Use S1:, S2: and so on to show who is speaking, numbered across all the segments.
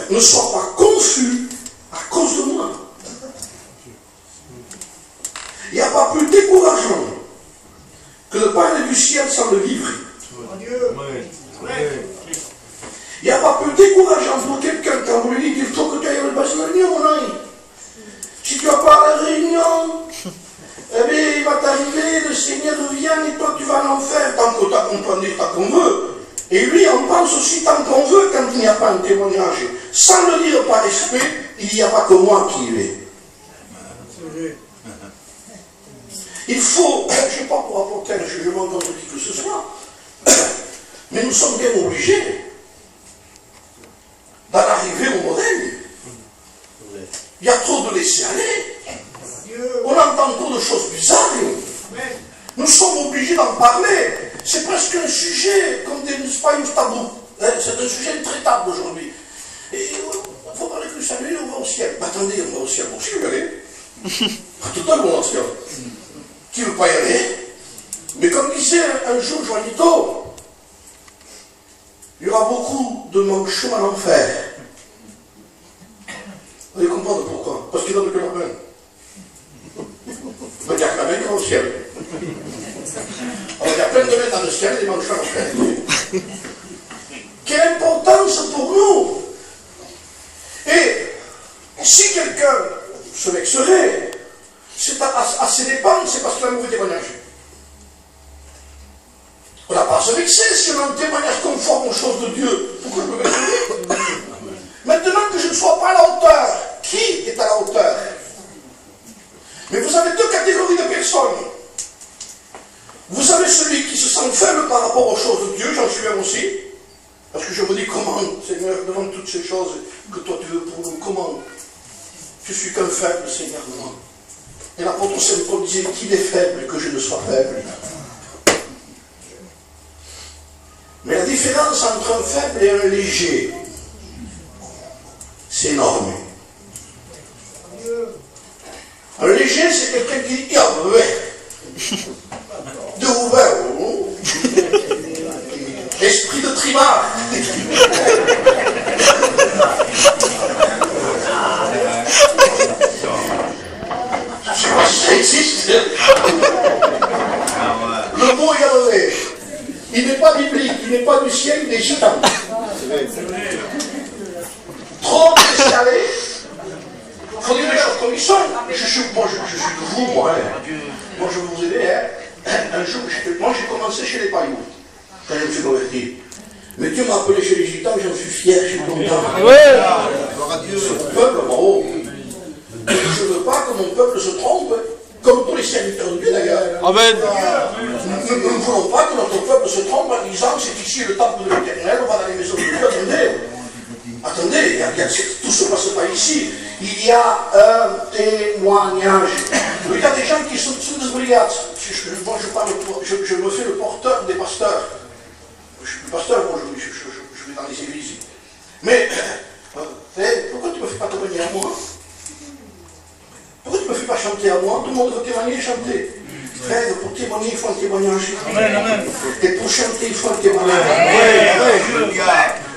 S1: ne sois pas confus à cause de moi. Il n'y a pas plus décourageant que de parler du ciel sans le vivre. Il n'y a pas plus décourageant pour quelqu'un quand vous lui dites il faut que tu ailles au Barcelone, mon ami. Si tu n'as pas à la réunion, eh bien, il va t'arriver, le Seigneur vient et toi tu vas en enfer tant que tu as compris tant qu'on veut. Et lui en pense aussi tant qu'on veut quand il n'y a pas un témoignage. Sans le dire par respect, il n'y a pas que moi qui y vais. Il faut, je ne sais pas pour apporter un jugement contre qui que ce soit, mais nous sommes bien obligés d'en arriver au modèle. Il y a trop de laisser aller. On entend trop de choses bizarres. Nous sommes obligés d'en parler. C'est presque un sujet, comme des tabou. C'est un sujet intraitable aujourd'hui. Et il faut parler que le salut, on va au ciel. Mais attendez, on va au ciel. Bon, si vous voulez aller. Tout à l'heure, on va au ciel. Qui ne veut pas y aller? Mais comme disait un jour Joanito, il y aura beaucoup de manchots à l'enfer. Vous allez comprendre pourquoi. Parce qu'ils donnent que la main. On va dire que la main est au ciel. Alors il y a plein de mains dans le ciel et des manchots à l'enfer. Quelle importance pour nous! Et si quelqu'un se vexerait, c'est à ses dépens, c'est parce qu'il a un mauvais témoignage. On n'a pas à se vexer si on a un témoignage conforme aux choses de Dieu. Pourquoi je me vexerais? Maintenant que je ne sois pas à la hauteur, qui est à la hauteur? Mais vous avez deux catégories de personnes. Vous avez celui qui se sent faible par rapport aux choses de Dieu, j'en suis un aussi. Parce que je me dis, comment, Seigneur, devant toutes ces choses que toi tu veux pour nous, comment? Je suis qu'un faible, Seigneur, moi. Et l'apôtre Saint Paul disait qu'il est faible, que je ne sois faible. Mais la différence entre un faible et un léger, c'est énorme. Un léger, c'est quelqu'un qui dit, ah ouais, de ouvert, esprit de trimard. Je sais pas si ça existe. Le mot Yahweh, il n'est pas biblique, il n'est pas du ciel, il est gitan. Trop laisser aller. Il faut dire les choses comme ils sont. Je suis de vous, moi. Moi, je vais vous aider. Un jour, moi, j'ai commencé chez les païens. Quand je me suis converti. Mais Dieu m'a appelé chez les gitans, j'en suis fier, je suis content. C'est mon peuple, bravo. Je ne veux pas que mon peuple se trompe, comme tous les serviteurs de Dieu d'ailleurs. Amen. Nous ne voulons pas que notre peuple se trompe en disant c'est ici le temple de l'Éternel, on va dans les maisons de Dieu. Attendez, tout se passe pas ici. Il y a un témoignage. Il y a des gens qui sont des brillades. Moi, je me fais le porteur des pasteurs. Je suis plus pasteur, moi, je vais dans les églises. Mais, pourquoi tu ne me fais pas témoigner à moi? Pourquoi tu ne me fais pas chanter à moi? Tout le monde veut témoigner et chanter. Frère, pour témoigner, il faut un témoignage. Et pour chanter, il faut un témoignage.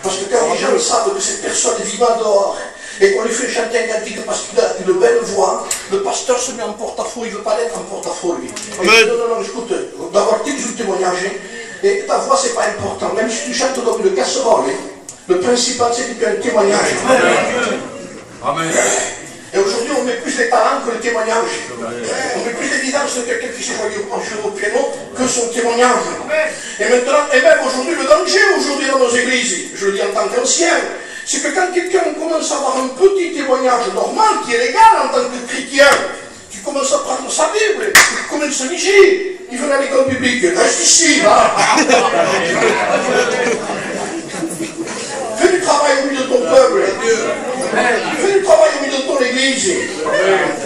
S1: Parce que quand les gens savent que cette personne est vivante dehors, et qu'on lui fait chanter un cantique parce qu'il a une belle voix, le pasteur se met en porte-à-faux, il ne veut pas l'être en porte-à-faux, lui. Non, écoute, d'abord, tu es un témoignage, et ta voix, c'est pas important. Même si tu chantes comme une casserole, le principal, c'est que tu as un témoignage. Amen. Et aujourd'hui, on met plus les talents que le témoignage. On met plus d'évidence de quelqu'un qui s'est joué au piano que son témoignage. Et maintenant, et même aujourd'hui, le danger aujourd'hui dans nos églises, je le dis en tant qu'ancien, c'est que quand quelqu'un commence à avoir un petit témoignage normal, qui est légal en tant que chrétien, tu commences à prendre sa Bible, comme une semi-gie, il veut à l'école biblique, reste ici, là. Fais du travail au milieu de ton peuple. Fais du travail au milieu de ton église.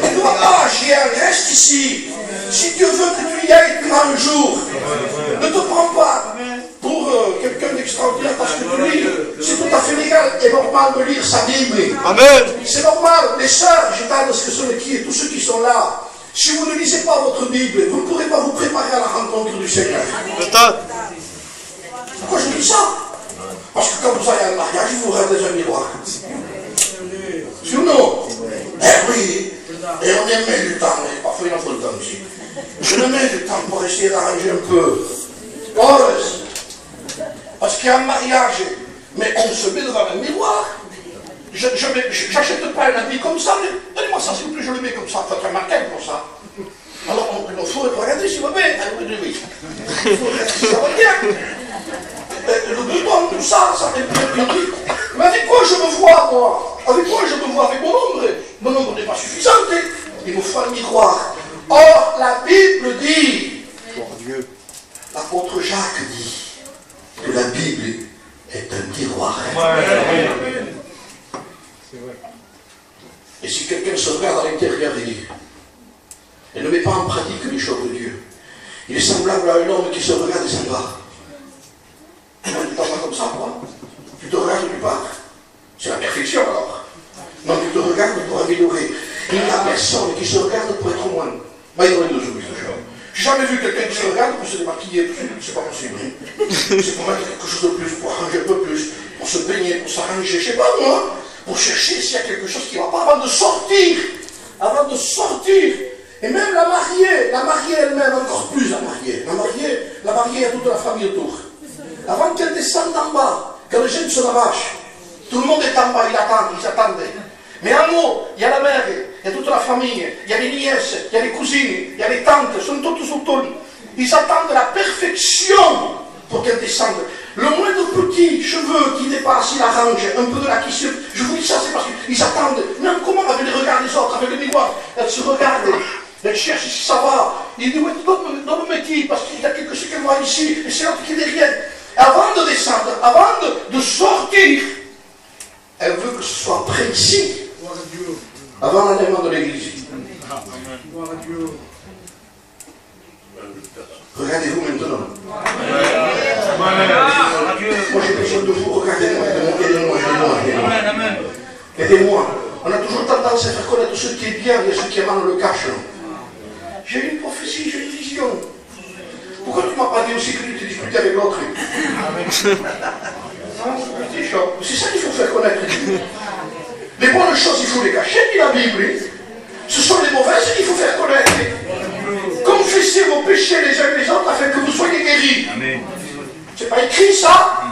S1: Ne va pas, chien, reste ici. Si Dieu veut que tu y ailles un jour, ne te prends pas pour quelqu'un d'extraordinaire parce que tu lis. C'est tout à fait légal et normal de lire sa Bible. Amen. C'est normal. Les sœurs, je parle de ce que sont les qui et tous ceux qui sont là. Si vous ne lisez pas votre Bible, vous ne pourrez pas vous préparer à la rencontre du Seigneur. Pourquoi je dis ça? Parce que quand vous allez à un mariage, vous regardez un miroir. Si ou non? Eh oui. Et on aimait du temps, mais parfois il en faut le temps aussi. Je mets du temps pour essayer d'arranger un peu. Parce qu'il y a un mariage, mais on se met devant un miroir. Je n'achète pas un habit comme ça, mais donnez-moi ça s'il vous plaît, je le mets comme ça. Il faut un matin pour ça. Alors il faut regarder si ça va bien. Il faut regarder si ça va bien. Le bouton, tout ça, ça fait bien. Mais avec quoi je me vois, moi? Avec quoi je me vois? Avec mon ombre? Mon ombre n'est pas suffisante. Il me faut un miroir. Or, la Bible dit, l'apôtre Jacques dit, que la Bible est un miroir. Et si quelqu'un se regarde à l'intérieur et ne met pas en pratique les choses de Dieu, il est semblable à un homme qui se regarde et s'en va. Tu ne t'en vas comme ça, quoi. Tu te regardes du part. C'est la perfection alors. Non, tu te regardes pour améliorer. Il n'y a personne qui se regarde pour être moins. Bah, il y en a deux jours, j'ai jamais vu quelqu'un qui se regarde pour se démaquiller. C'est pas possible. C'est pour mettre quelque chose de plus, pour arranger un peu plus, pour se baigner, pour s'arranger, je sais pas moi, pour chercher s'il y a quelque chose qui ne va pas avant de sortir. Avant de sortir. Et même la mariée elle-même, encore plus la mariée. La mariée a toute la famille autour. Avant qu'elle descende en bas, que le jeune se ravage, tout le monde est en bas, ils attendent. Mais en haut, il y a la mère, il y a toute la famille, il y a les nièces, il y a les cousines, il y a les tantes, ils sont tous autour. Ils attendent la perfection pour qu'elle descende. Le moindre petit cheveu qui dépasse, il arrange un peu de la quiche. Je vous dis ça, c'est parce qu'ils attendent. Même comment avec les regards des autres, avec le miroir, elle se regarde, elle cherche si ça va. Il dit, oui, donne-moi qui, parce qu'il y a quelque chose qu'elle voit ici, et c'est l'autre qui est derrière. Avant de descendre, avant de sortir, elle veut que ce soit précis. Avant l'enlèvement de l'église. Regardez-vous maintenant. Moi j'ai besoin de vous. Regardez-moi. Aidez-moi. On a toujours tendance à faire connaître ce qui est bien et ce qui est mal, on le cache. J'ai une prophétie, j'ai une vision. Pourquoi tu ne m'as pas dit aussi que tu discutais avec l'autre? C'est ça qu'il faut faire connaître. Les bonnes choses, il faut les cacher, dit la Bible. Ce sont les mauvaises qu'il faut faire connaître. Confessez vos péchés les uns les autres afin que vous soyez guéris. C'est pas écrit ça.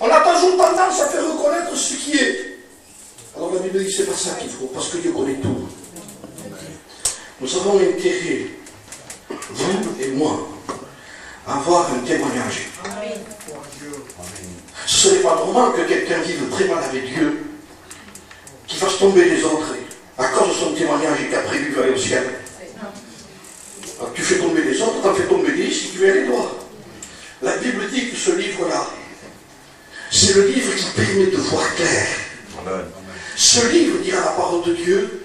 S1: On a toujours tendance à faire reconnaître ce qui est. Alors la Bible dit c'est pas ça qu'il faut, parce que Dieu connaît tout. Nous avons intérêt, vous et moi, à avoir un témoignage. Ce n'est pas normal que quelqu'un vive très mal avec Dieu, qui fasse tomber les autres à cause de son témoignage et qu'après lui va aller au ciel. Alors, tu fais tomber les autres, t'en fais tomber 10 si tu veux aller droit. La Bible dit que ce livre-là, c'est le livre qui permet de voir clair. Amen. Ce livre, dira la parole de Dieu,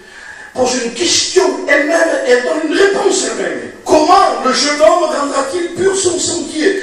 S1: pose une question elle-même et elle donne une réponse elle-même. Comment le jeune homme rendra-t-il pur son sentier?